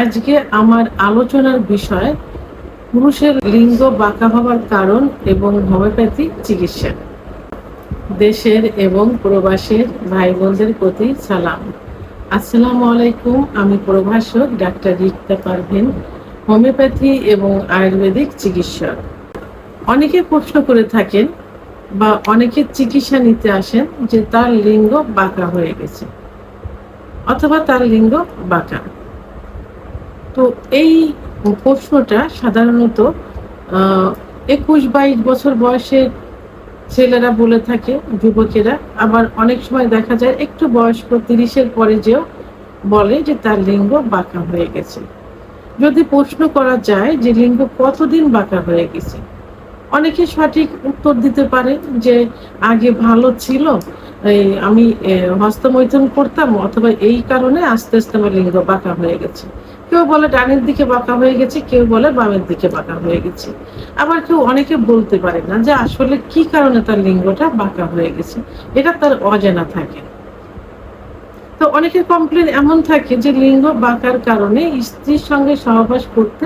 আজকে আমার আলোচনার বিষয় পুরুষের লিঙ্গ বাঁকা হওয়ার কারণ এবং হোমিওপ্যাথি চিকিৎসা। দেশের এবং প্রবাসের ভাই বোনদের প্রতি সালাম। আসসালামু আলাইকুম। আমি প্রভাষক ডাক্তার রিক্তা পারভিন, হোমিওপ্যাথি এবং আয়ুর্বেদিক চিকিৎসক। অনেকে প্রশ্ন করে থাকেন বা অনেকে চিকিৎসা নিতে আসেন যে তার লিঙ্গ বাঁকা হয়ে গেছে অথবা তার লিঙ্গ বাঁকা। তো এই প্রশ্নটা সাধারণত 21-22 বছর বয়সের ছেলেরা বলে থাকে, যুবকেরা। আবার অনেক সময় দেখা যায় একটু বয়স্ক 30-এর পরে যেও বলে যে তার লিঙ্গ বাঁকা হয়ে গেছে। যদি প্রশ্ন করা যায় যে লিঙ্গ কতদিন বাঁকা হয়ে গেছে, অনেকে সঠিক উত্তর দিতে পারে যে আগে ভালো ছিল, আমি হস্তমৈথুন করতাম, অথবা এই কারণে আস্তে আস্তে আমার লিঙ্গ বাঁকা হয়ে গেছে। কেউ বলে ডানের দিকে বাঁকা হয়ে গেছে, কেউ বলে বামের দিকে বাঁকা হয়ে গেছে। আবার কেউ অনেকে বলতে পারে না যে আসলে কি কারণে তার লিঙ্গটা বাঁকা হয়ে গেছে, এটা তার অজানা থাকে। তো অনেকের কমপ্লেন এমন থাকে যে লিঙ্গ বাঁকার কারণে স্ত্রীর সঙ্গে সহবাস করতে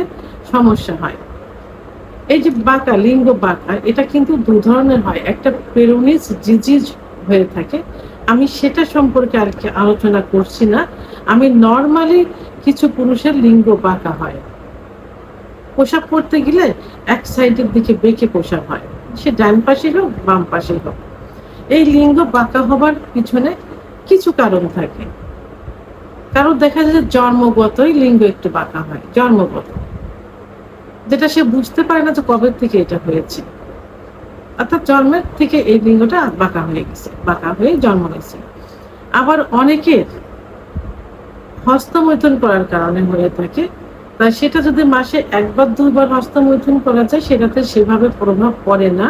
সমস্যা হয়। এই যে বাঁকা, লিঙ্গ বাঁকা, এটা কিন্তু দু ধরনের হয়। একটা পেরোনিস ডিজিজ হয়ে থাকে, আমি সেটা সম্পর্কে আর কি আলোচনা করছি না। আমি নর্মালি কিছু পুরুষের লিঙ্গ বাঁকা হয়, পোশাক পরতে গেলে এক সাইডের দিকে বেঁকে পোশাক হয়, সে ডান পাশে হোক বাম পাশে হোক। এই লিঙ্গ বাঁকা হবার পিছনে কিছু কারণ থাকে। কারণ দেখা যায় জন্মগতই লিঙ্গ একটু বাঁকা হয়, জন্মগত, যেটা সে বুঝতে পারে না যে কবে থেকে এটা হয়েছে। অর্থাৎ জন্মের থেকে এই লিঙ্গটা বাঁকা হয়ে গেছে, বাঁকা হয়ে জন্ম নিয়েছে। আবার অনেকের হস্তমৈথুন করার কারণে হয়ে থাকে, তাই সেটা যদি মাসে 1-2 বার হস্তমৈথুন করা যায় সেটাতে সেভাবে প্রভাব পড়ে না,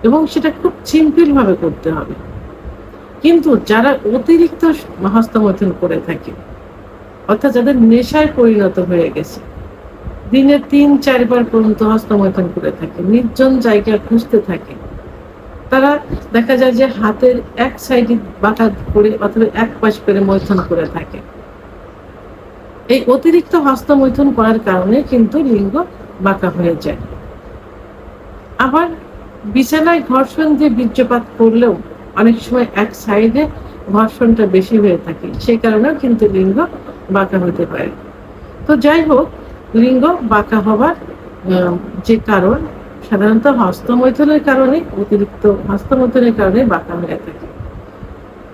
এবং সেটা খুব সিম্পল ভাবে করতে হবে। কিন্তু যারা অতিরিক্ত হস্তমৈথুন করে থাকে, অর্থাৎ যাদের নেশায় পরিণত হয়ে গেছে, দিনে 3-4 বার পর্যন্ত হস্তমৈথুন করে থাকে, নির্জন জায়গা খুঁজতে থাকে, তারা দেখা যায় যে হাতের এক সাইডে বাঁকা করে অথবা এক পাশ করে মৈথুন করে থাকে। এই অতিরিক্ত হস্তমৈথুন করার কারণে কিন্তু লিঙ্গ বাঁকা হয়ে যায়। আবার বিছানায় ঘর্ষণ দিয়ে বীর্যপাত করলেও অনেক সময় এক সাইডে ঘর্ষণটা বেশি হয়ে থাকে, সেই কারণেও কিন্তু লিঙ্গ বাঁকা হতে পারে। তো যাই হোক, লিঙ্গ বাঁকা হওয়ার যে কারণ সাধারণত হস্তমৈথুনের কারণে, অতিরিক্ত হস্তমৈথুনের কারণে বাঁকা হয়ে থাকে।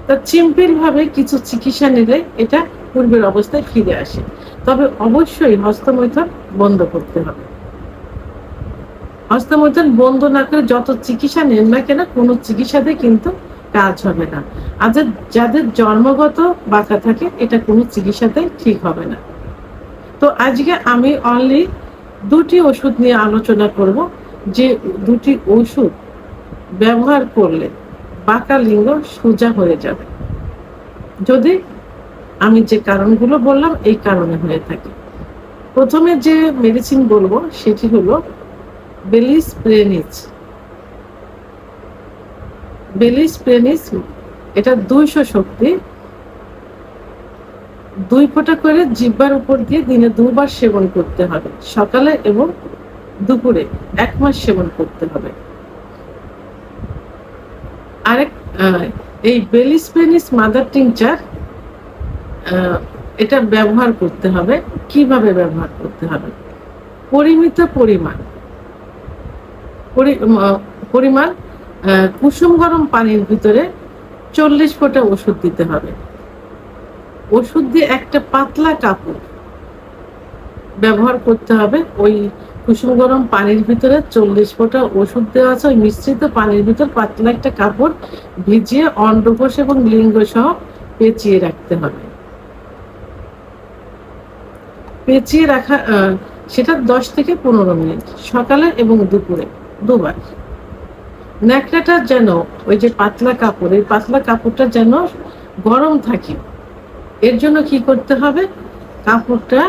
তা সিম্পল ভাবে কিছু চিকিৎসা নিলে এটা পূর্বের অবস্থায় ফিরে আসে। তবে অবশ্যই হস্তমৈথুন বন্ধ করতে হবে। হস্তমৈথুন বন্ধ না করে যত চিকিৎসা নেন না কেন, কোনো চিকিৎসাতে কিন্তু কাজ হবে না। আর যাদের জন্মগত বাঁকা থাকে, এটা কোনো চিকিৎসাতে ঠিক হবে না। তো আজকে আমি অনলি 2টি ওষুধ নিয়ে আলোচনা করব, যে 2টি ওষুধ ব্যবহার করলে বাঁকা লিঙ্গ সোজা হয়ে যাবে, যদি আমি যে কারণগুলো বললাম এই কারণে হয়ে থাকে। প্রথমে যে মেডিসিন বলবো সেটি হলো বেলিস প্রেনিস। বেলিস প্রেনিস, এটা 200 শক্তি, 2 ফোঁটা করে জিহ্বার উপর দিয়ে দিনে 2 বার সেবন করতে হবে, সকালে এবং দুপুরে 1 মাস সেবন করতে হবে। আরেক এই বেলিস প্রেনিস মাদার টিংচার, এটা ব্যবহার করতে হবে। কিভাবে ব্যবহার করতে হবে? পরিমিত পরিমাণ কুসুম গরম পানির ভিতরে 40 ফোঁটা ওষুধ দিতে হবে। ওষুধ দিয়ে একটা পাতলা কাপড় ব্যবহার করতে হবে। ওই কুসুম গরম পানির ভিতরে 40 ফোঁটা ওষুধ দেওয়া আছে, ওই মিশ্রিত পানির ভিতর পাতলা একটা কাপড় ভিজিয়ে অন্ডকোষ এবং লিঙ্গ সহ পেঁচিয়ে রাখতে হবে। পেঁচিয়ে রাখা, সেটা 10 থেকে 15 মিনিট, সকালে এবং দুপুরে 2 বার। ন্যাকড়াটা যেন, ওই যে পাতলা কাপড়, এই পাতলা কাপড়টা যেন গরম থাকে। এর জন্য কি করতে হবে? কাপড়টা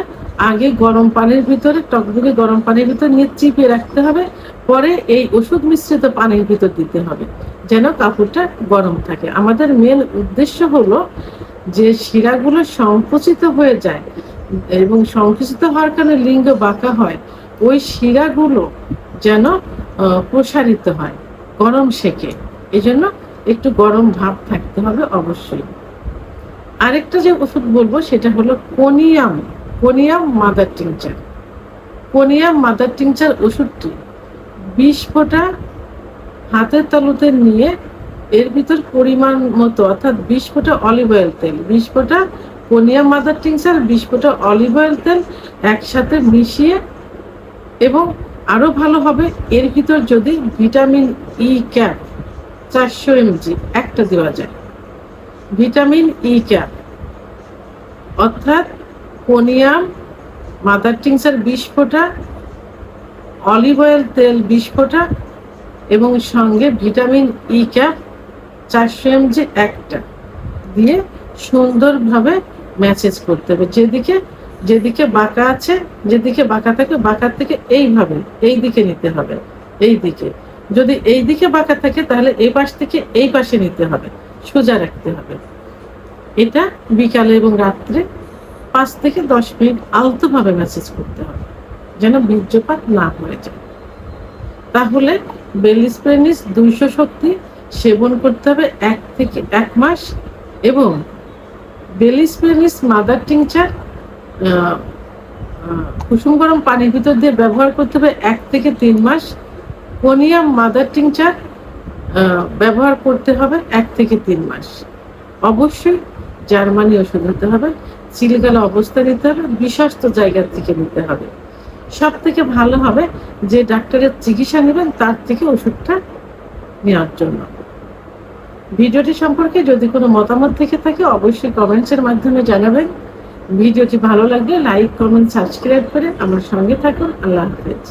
আগে গরম পানির ভিতরে, টকবগে গরম পানির ভিতরে নিয়ে চিপে রাখতে হবে, পরে এই ওষুধ মিশ্রিত পানির ভিতর দিতে হবে, যেন কাপড়টা গরম থাকে। আমাদের মেন উদ্দেশ্য হলো যে শিরাগুলো সংকুচিত হয়ে যায়, এবং সংকুচিত হওয়ার কারণে লিঙ্গ বাঁকা হয়, ওই শিরাগুলো যেন প্রসারিত হয় গরম সেকে। এই জন্য একটু গরম ভাব থাকতে হবে অবশ্যই। আরেকটা যে ওষুধ বলবো সেটা হলো conium mother tincture. Conium mother tincture ওষুধটি 20 ফোঁটা হাতের তালুতে নিয়ে এর ভিতর পরিমাণ মতো, অর্থাৎ 20 ফোঁটা অলিভ অয়েল তেল, 20 ফোঁটা কোনিয়াম মাদার টিংচার, 20 ফোঁটা অলিভ অয়েল তেল একসাথে মিশিয়ে, এবং আরো ভালো হবে এর ভিতর যদি ভিটামিন ই ক্যাপ 400 mg একটা দেওয়া যায়। ভিটামিন ই ক্যাপ অর্থাৎ কোনিয়াম মাদার টিংচার 20 ফোঁটা, অলিভ অয়েল তেল 20 ফোঁটা এবং সঙ্গে ভিটামিন ই ক্যাপ 400 mg একটা দিয়ে সুন্দরভাবে ম্যাসেজ করতে হবে। যেদিকে বাঁকা আছে, যেদিকে বাঁকা থাকে, বাঁকার থেকে এইভাবে এই দিকে নিতে হবে। এই দিকে যদি এই দিকে বাঁকা থাকে তাহলে এই পাশ থেকে এই পাশে নিতে হবে, সোজা রাখতে হবে। এটা বিকালে এবং রাত্রে 5 থেকে 10 মিনিট আলতোভাবে ম্যাসেজ করতে হবে যেন বীর্যপাত না হয়ে যায়। তাহলে বেলিস্প্রেনিস 200 শক্তি সেবন করতে হবে 1 থেকে 1 মাস, এবং বেলিস্প্রেনিস মাদার টিংচার কুসুম গরম পানির ভিতর দিয়ে ব্যবহার করতে হবে 1 থেকে 3 মাস। কোনিয়াম মাদার টিংচার ব্যবহার করতে হবে 1 থেকে 3 মাস। অবশ্যই জার্মানি ওষুধ হতে হবে, চিলগালা অবস্থা নিতে হবে, বিশ্বস্ত জায়গার থেকে নিতে হবে। সব থেকে ভালো হবে যে ডাক্তারের চিকিৎসা নেবেন তার থেকে ওষুধটা নেওয়ার জন্য। ভিডিওটি সম্পর্কে যদি কোনো মতামত থেকে থাকে অবশ্যই কমেন্টসের মাধ্যমে জানাবেন। ভিডিওটি ভালো লাগলে লাইক, কমেন্ট, সাবস্ক্রাইব করে আমার সঙ্গে থাকুন। আল্লাহ হাফেজ।